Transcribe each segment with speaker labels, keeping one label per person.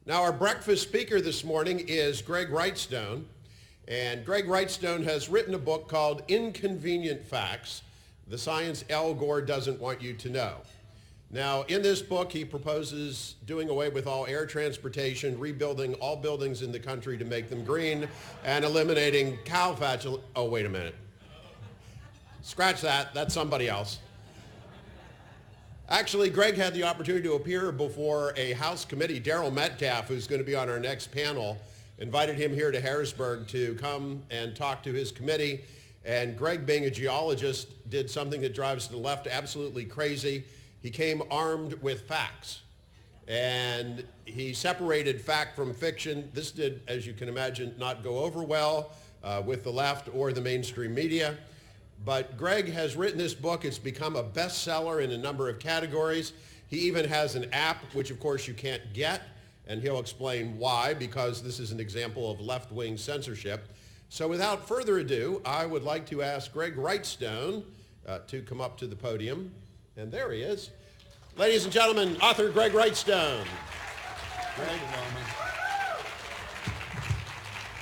Speaker 1: Now, our breakfast speaker this morning is Greg Wrightstone. And Greg Wrightstone has written a book called Inconvenient Facts, the Science Al Gore Doesn't Want You to Know. Now, in this book, he proposes doing away with all air transportation, rebuilding all buildings in the country to make them green, and eliminating cow fat. Oh, wait a minute. Scratch that. That's somebody else. Actually, Greg had the opportunity to appear before a House committee. Daryl Metcalf, who's going to be on our next panel, invited him here to Harrisburg to come and talk to his committee. And Greg, being a geologist, did something that drives the left absolutely crazy. He came armed with facts. And he separated fact from fiction. This did, as you can imagine, not go over well with the left or the mainstream media. But Greg has written this book. It's become a bestseller in a number of categories. He even has an app, which of course you can't get, and he'll explain why, because this is an example of left-wing censorship. So without further ado, I would like to ask Greg Wrightstone to come up to the podium. And there he is. Ladies and gentlemen, author Greg Wrightstone. Greg.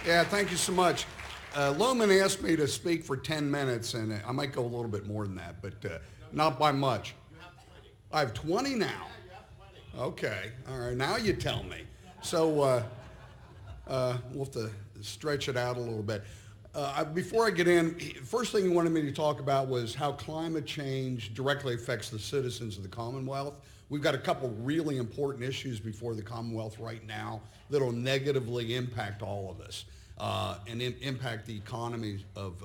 Speaker 2: Yeah, thank you so much. Loman asked me to speak for 10 minutes, and I might go a little bit more than that, but not by much.
Speaker 1: You have 20.
Speaker 2: I have 20 now.
Speaker 1: Yeah, you have 20.
Speaker 2: Okay, all right, now you tell me. So we'll have to stretch it out a little bit. Before I get in, first thing he wanted me to talk about was how climate change directly affects the citizens of the Commonwealth. We've got a couple really important issues before the Commonwealth right now that will negatively impact all of us. And impact the economy of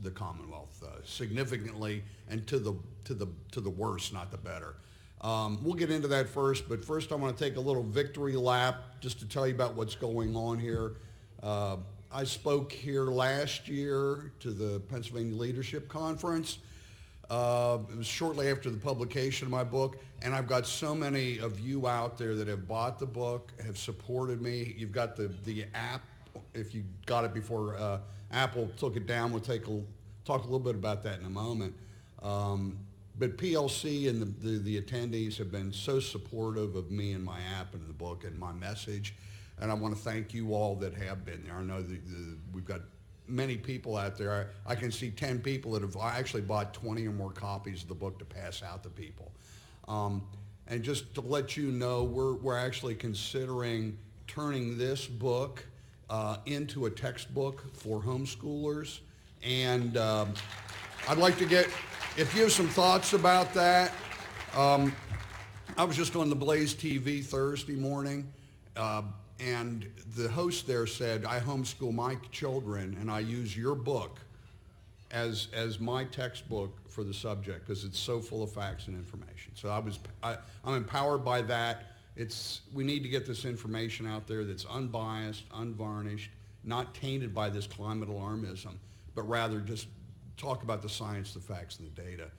Speaker 2: the Commonwealth significantly and to the worse, not the better. We'll get into that first, but first I want to take a little victory lap just to tell you about what's going on here. I spoke here last year to the Pennsylvania Leadership Conference. It was shortly after the publication of my book, and I've got so many of you out there that have bought the book, have supported me. You've got the app. If you got it before Apple took it down, we'll talk a little bit about that in a moment. But PLC and the attendees have been so supportive of me and my app and the book and my message, and I want to thank you all that have been there. I know we've got many people out there. I can see 10 people that have actually bought 20 or more copies of the book to pass out to people. And just to let you know, we're actually considering turning this book into a textbook for homeschoolers, and I'd like to get, if you have some thoughts about that. I was just on the Blaze TV Thursday morning, and the host there said, I homeschool my children and I use your book as my textbook for the subject because it's so full of facts and information. So I'm empowered by that. We need to get this information out there that's unbiased, unvarnished, not tainted by this climate alarmism, but rather just talk about the science, the facts, and the data.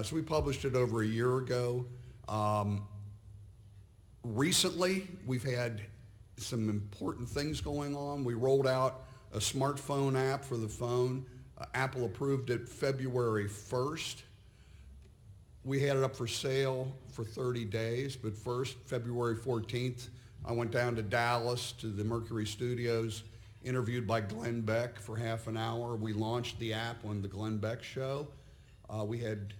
Speaker 2: So we published it over a year ago. Recently, we've had some important things going on. We rolled out a smartphone app for the phone. Apple approved it February 1st. We had it up for sale for 30 days, but first, February 14th, I went down to Dallas to the Mercury Studios, interviewed by Glenn Beck for half an hour. We launched the app on the Glenn Beck show. We had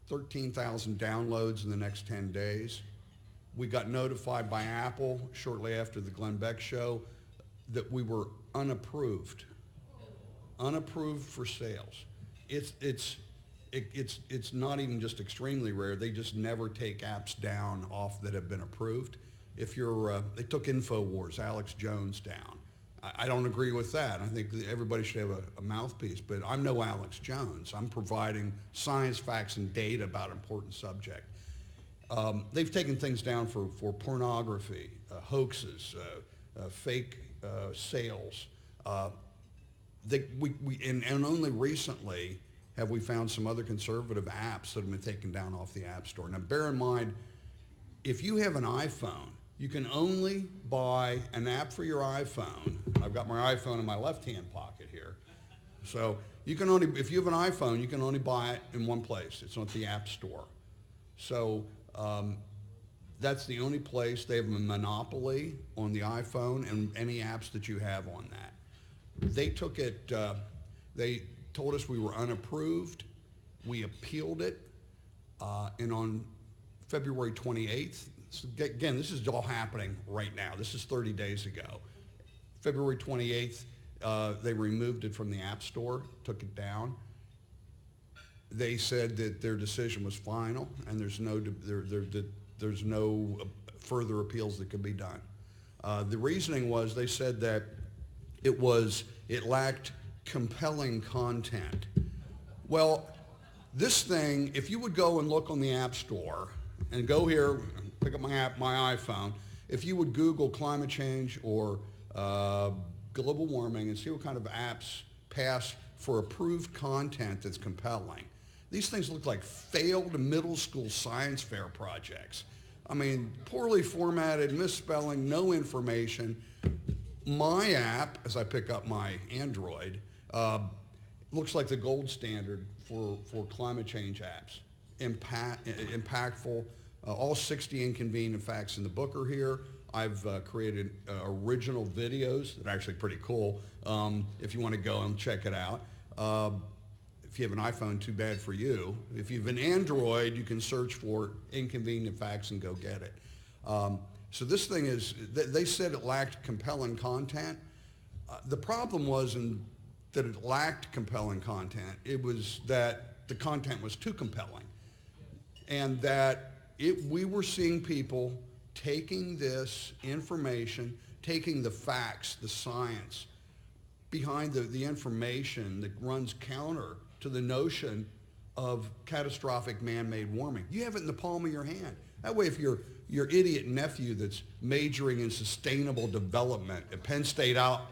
Speaker 2: 13,000 downloads in the next 10 days. We got notified by Apple shortly after the Glenn Beck show that we were unapproved for sales. It's not even just extremely rare. They just never take apps down off that have been approved. They took InfoWars, Alex Jones down. I don't agree with that. I think that everybody should have a mouthpiece, but I'm no Alex Jones. I'm providing science, facts, and data about an important subject. They've taken things down for pornography, hoaxes, fake sales. And only recently have we found some other conservative apps that have been taken down off the App Store. Now, bear in mind, if you have an iPhone, you can only buy an app for your iPhone. I've got my iPhone in my left-hand pocket here. So if you have an iPhone, you can only buy it in one place. It's on the App Store. So That's the only place. They have a monopoly on the iPhone and any apps that you have on that. They took it, they told us we were unapproved. We appealed it, and on February 28th, so again, this is all happening right now. This is 30 days ago. February 28th, they removed it from the App Store, took it down. They said that their decision was final, and there's no further appeals that could be done. The reasoning was they said that it lacked compelling content. Well, this thing, if you would go and look on the App Store and go here, pick up my iPhone, if you would Google climate change or global warming and see what kind of apps pass for approved content that's compelling. These things look like failed middle school science fair projects. I mean, poorly formatted, misspelling, no information. My app, as I pick up my Android, looks like the gold standard for climate change apps. Impactful. All 60 inconvenient facts in the book are here. I've created original videos that are actually pretty cool if you want to go and check it out. If you have an iPhone, too bad for you. If you have an Android, you can search for inconvenient facts and go get it. So this thing is, they said it lacked compelling content. The problem wasn't that it lacked compelling content. It was that the content was too compelling. And that we were seeing people taking this information, taking the facts, the science, behind the information that runs counter to the notion of catastrophic man-made warming. You have it in the palm of your hand. That way, if your idiot nephew that's majoring in sustainable development at Penn State out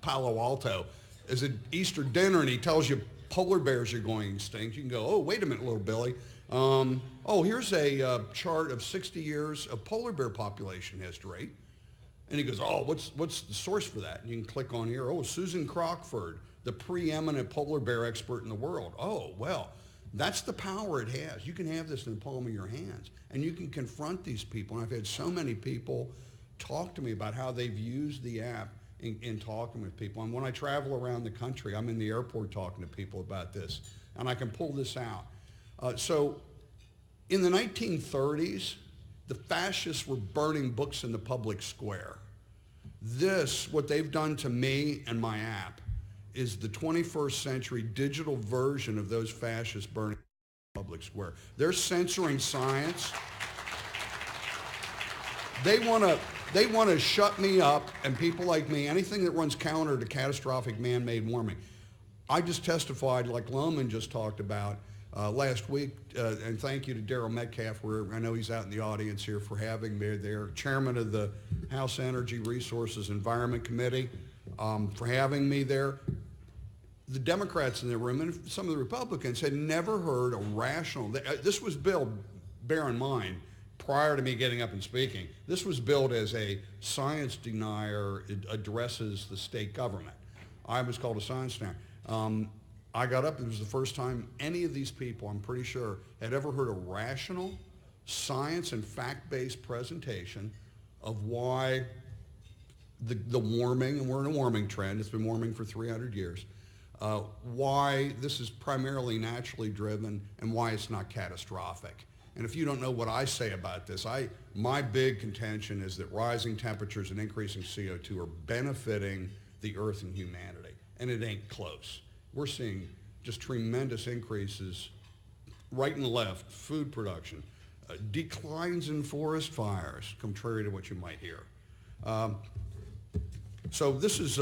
Speaker 2: Palo Alto is at Easter dinner and he tells you polar bears are going extinct, you can go, oh, wait a minute, little Billy. Oh, here's a chart of 60 years of polar bear population history. And he goes, oh, what's the source for that? And you can click on here. Oh, Susan Crockford, the preeminent polar bear expert in the world. Oh, well, that's the power it has. You can have this in the palm of your hands. And you can confront these people. And I've had so many people talk to me about how they've used the app in talking with people. And when I travel around the country, I'm in the airport talking to people about this. And I can pull this out. So in the 1930s, the fascists were burning books in the public square. What they've done to me and my app, is the 21st century digital version of those fascists burning in the public square. They're censoring science. They want to shut me up and people like me, anything that runs counter to catastrophic man-made warming. I just testified, like Loman just talked about, last week, and thank you to Daryl Metcalf, where I know he's out in the audience here, for having me there, chairman of the House Energy Resources Environment Committee, for having me there. The Democrats in the room and some of the Republicans had never heard a rational, this was billed, bear in mind, prior to me getting up and speaking, this was billed as a science denier addresses the state government. I was called a science denier. I got up, it was the first time any of these people, I'm pretty sure, had ever heard a rational, science and fact-based presentation of why the warming, and we're in a warming trend, it's been warming for 300 years, why this is primarily naturally driven and why it's not catastrophic. And if you don't know what I say about this, my big contention is that rising temperatures and increasing CO2 are benefiting the Earth and humanity, and it ain't close. We're seeing just tremendous increases right and left, food production, declines in forest fires, contrary to what you might hear. So this is,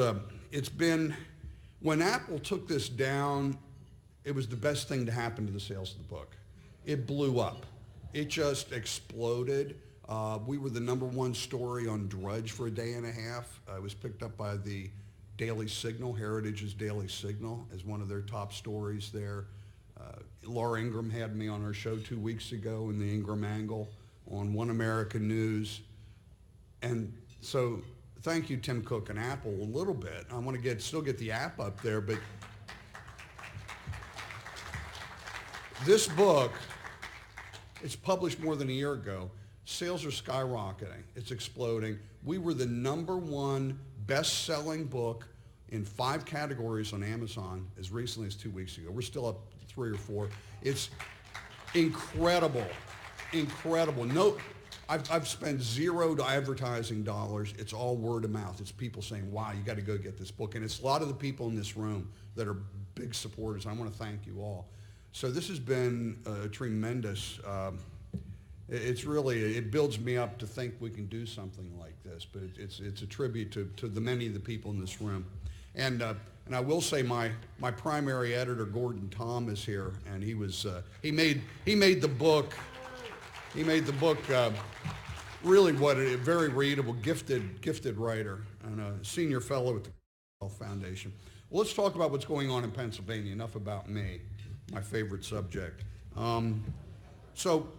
Speaker 2: it's been, when Apple took this down, it was the best thing to happen to the sales of the book. It blew up. It just exploded. We were the #1 story on Drudge for a day and a half. It was picked up by the Daily Signal, Heritage's Daily Signal, as one of their top stories there. Laura Ingraham had me on her show 2 weeks ago in the Ingraham Angle on One American News. And so thank you, Tim Cook and Apple, a little bit. I want to still get the app up there, but this book, it's published more than a year ago. Sales are skyrocketing. It's exploding. We were the #1 best-selling book in 5 categories on Amazon as recently as 2 weeks ago. We're still up 3 or 4. It's incredible, incredible. No, I've spent zero advertising dollars. It's all word of mouth. It's people saying, wow, you got to go get this book. And it's a lot of the people in this room that are big supporters. I want to thank you all. So this has been a tremendous, it's really, it builds me up to think we can do something like this, but it's a tribute to the many of the people in this room. And I will say my primary editor, Gordon Tom, is here, and he made the book really what a very readable, gifted writer and a senior fellow at the Health Foundation. Well, let's talk about what's going on in Pennsylvania. Enough about me, my favorite subject. So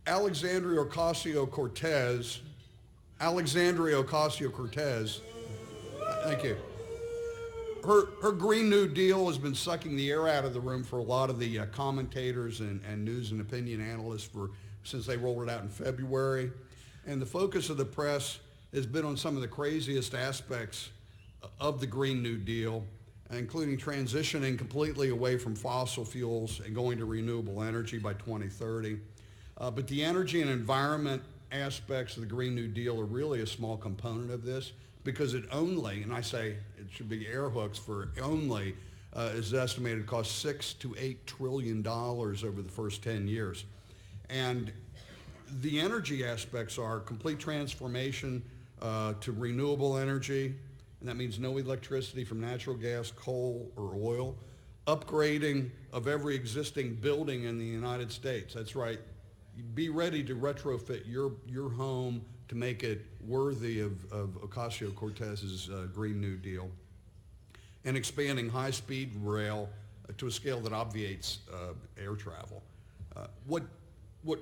Speaker 2: Alexandria Ocasio-Cortez, thank you. Her Green New Deal has been sucking the air out of the room for a lot of the commentators and news and opinion analysts since they rolled it out in February. And the focus of the press has been on some of the craziest aspects of the Green New Deal, including transitioning completely away from fossil fuels and going to renewable energy by 2030. But the energy and environment aspects of the Green New Deal are really a small component of this, because it only, and I say it should be air hooks for only, is estimated to cost $6 to $8 trillion over the first 10 years. And the energy aspects are complete transformation to renewable energy, and that means no electricity from natural gas, coal, or oil. Upgrading of every existing building in the United States. That's right. Be ready to retrofit your home to make it worthy of Ocasio-Cortez's Green New Deal. And expanding high-speed rail to a scale that obviates air travel. What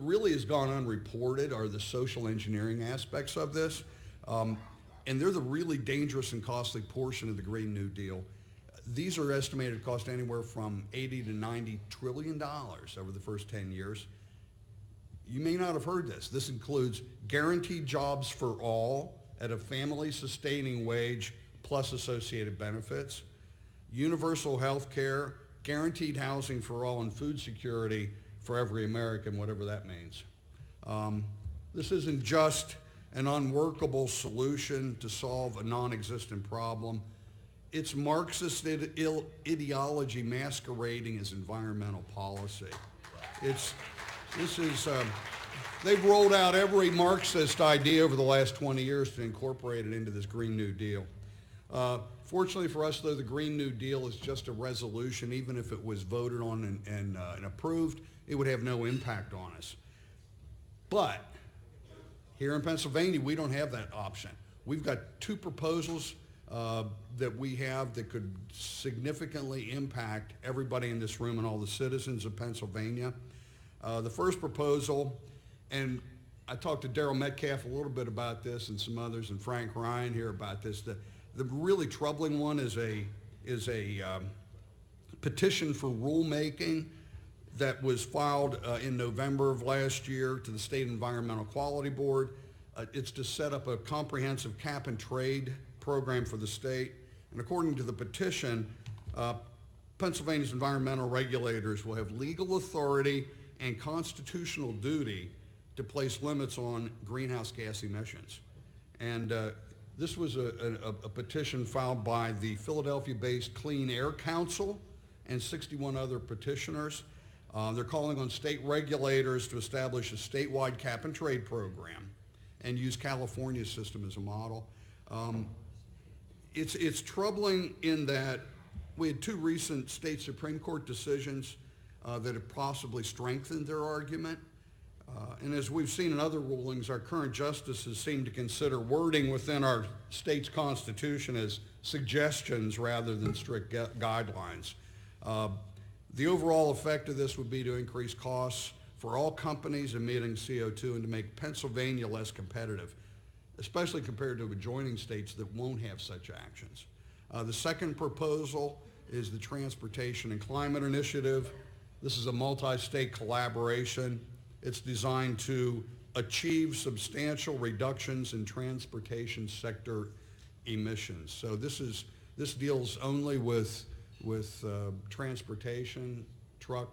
Speaker 2: really has gone unreported are the social engineering aspects of this. And they're the really dangerous and costly portion of the Green New Deal. These are estimated to cost anywhere from $80 to $90 trillion over the first 10 years. You may not have heard this. This includes guaranteed jobs for all at a family-sustaining wage plus associated benefits, universal health care, guaranteed housing for all, and food security for every American, whatever that means. This isn't just an unworkable solution to solve a non-existent problem. It's Marxist ideology masquerading as environmental policy. They've rolled out every Marxist idea over the last 20 years to incorporate it into this Green New Deal. Fortunately for us, though, the Green New Deal is just a resolution. Even if it was voted on and approved, it would have no impact on us. But here in Pennsylvania, we don't have that option. We've got 2 proposals that we have that could significantly impact everybody in this room and all the citizens of Pennsylvania. The first proposal, and I talked to Daryl Metcalf a little bit about this and some others, and Frank Ryan here about this. The really troubling one is a petition for rulemaking that was filed in November of last year to the State Environmental Quality Board. It's to set up a comprehensive cap and trade program for the state. And according to the petition, Pennsylvania's environmental regulators will have legal authority and constitutional duty to place limits on greenhouse gas emissions. And this was a petition filed by the Philadelphia-based Clean Air Council and 61 other petitioners. They're calling on state regulators to establish a statewide cap and trade program and use California's system as a model. It's troubling in that we had 2 recent state Supreme Court decisions that have possibly strengthened their argument. And as we've seen in other rulings, our current justices seem to consider wording within our state's constitution as suggestions rather than strict guidelines. The overall effect of this would be to increase costs for all companies emitting CO2 and to make Pennsylvania less competitive, especially compared to adjoining states that won't have such actions. The second proposal is the Transportation and Climate Initiative. This is a multi-state collaboration. It's designed to achieve substantial reductions in transportation sector emissions. So this deals only with transportation, truck,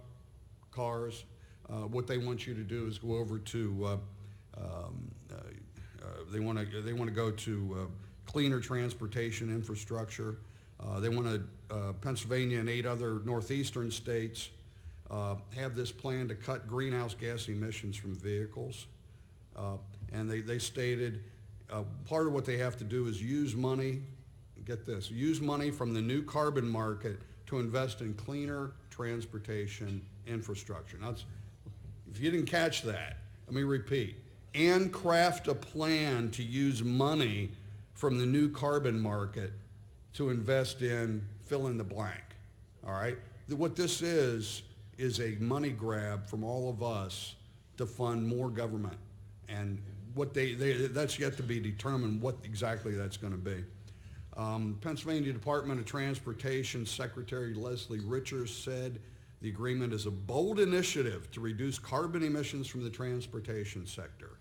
Speaker 2: cars. What they want you to do is go over to they want to go to cleaner transportation infrastructure. They want to Pennsylvania and 8 other northeastern states have this plan to cut greenhouse gas emissions from vehicles. And they stated part of what they have to do is use money, get this, use money from the new carbon market to invest in cleaner transportation infrastructure. Now, if you didn't catch that, let me repeat. And craft a plan to use money from the new carbon market to invest in fill in the blank, all right? What this is a money grab from all of us to fund more government. And what that's yet to be determined what exactly that's going to be. Pennsylvania Department of Transportation Secretary Leslie Richards said the agreement is a bold initiative to reduce carbon emissions from the transportation sector,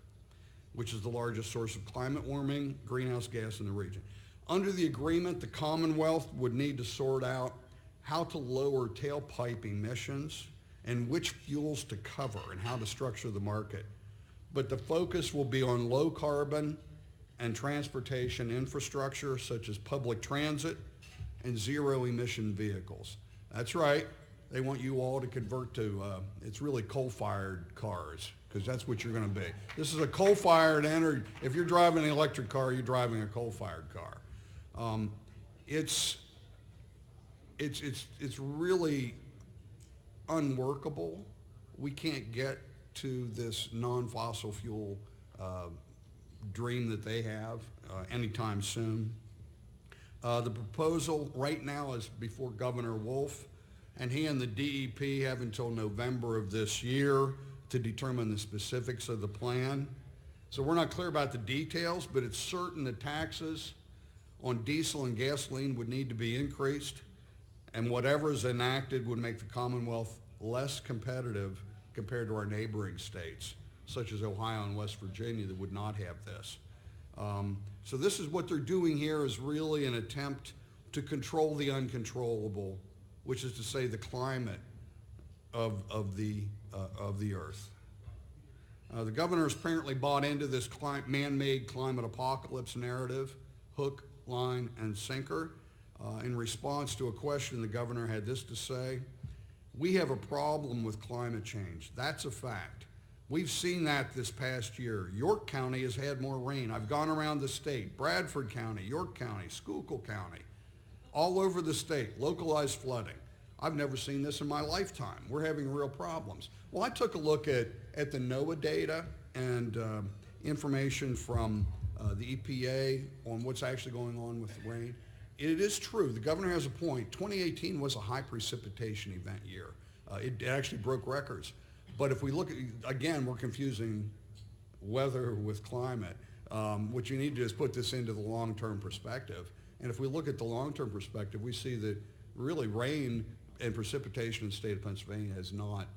Speaker 2: which is the largest source of climate warming greenhouse gas in the region. Under the agreement, the Commonwealth would need to sort out how to lower tailpipe emissions and which fuels to cover and how to structure the market. But the focus will be on low carbon and transportation infrastructure such as public transit and zero emission vehicles. That's right. They want you all to convert to, it's really coal-fired cars, because that's what you're going to be. This is a coal-fired energy. If you're driving an electric car, you're driving a coal-fired car. It's really unworkable. We can't get to this non-fossil fuel dream that they have anytime soon. The proposal right now is before Governor Wolf, and he and the DEP have until November of this year to determine the specifics of the plan. So we're not clear about the details, but it's certain the taxes on diesel and gasoline would need to be increased, and whatever is enacted would make the Commonwealth less competitive compared to our neighboring states, such as Ohio and West Virginia, that would not have this. So this is what they're doing here is really an attempt to control the uncontrollable, which is to say the climate of the earth. The governor has apparently bought into this man-made climate apocalypse narrative, hook, line, and sinker. In response to a question, the governor had this to say: "We have a problem with climate change. That's a fact. We've seen that this past year. York County has had more rain. I've gone around the state. Bradford County, York County, Schuylkill County, all over the state, localized flooding. I've never seen this in my lifetime. We're having real problems." Well, I took a look at the NOAA data and information from the EPA on what's actually going on with the rain. It is true. The governor has a point. 2018 was a high precipitation event year. It actually broke records. But if we look at, again, we're confusing weather with climate. What you need to do is put this into the long-term perspective. And if we look at the long-term perspective, we see that really rain and precipitation in the state of Pennsylvania has not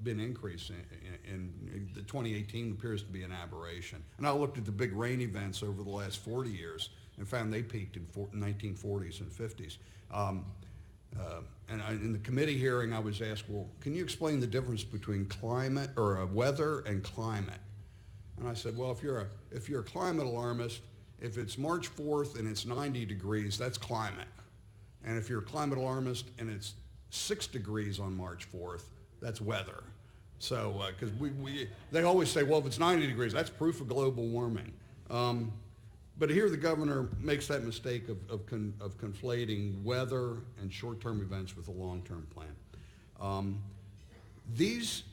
Speaker 2: been increasing. In the 2018 appears to be an aberration. And I looked at the big rain events over the last 40 years and found they peaked in 1940s and 50s. In the committee hearing, I was asked, well, can you explain the difference between climate or weather and climate? And I said, well, if you're a climate alarmist, if it's March 4th and it's 90 degrees, that's climate. And if you're a climate alarmist and it's 6 degrees on March 4th, that's weather. So, because they always say, well, if it's 90 degrees, that's proof of global warming. But here the governor makes that mistake of conflating weather and short-term events with a long-term plan. These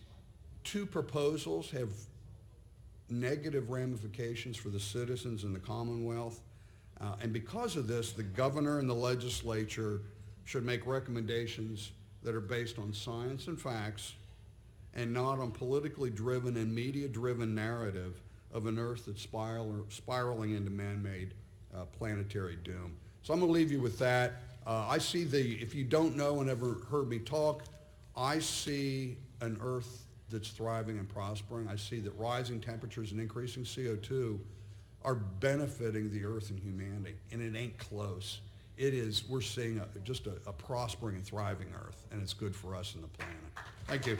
Speaker 2: two proposals have negative ramifications for the citizens in the Commonwealth. And because of this, the governor and the legislature should make recommendations that are based on science and facts and not on politically driven and media-driven narrative of an Earth that's spiraling into man-made planetary doom. So I'm going to leave you with that. I see if you don't know and ever heard me talk, I see an Earth that's thriving and prospering. I see that rising temperatures and increasing CO2 are benefiting the earth and humanity, and it ain't close. It is, we're seeing just a prospering and thriving earth, and it's good for us and the planet. Thank you.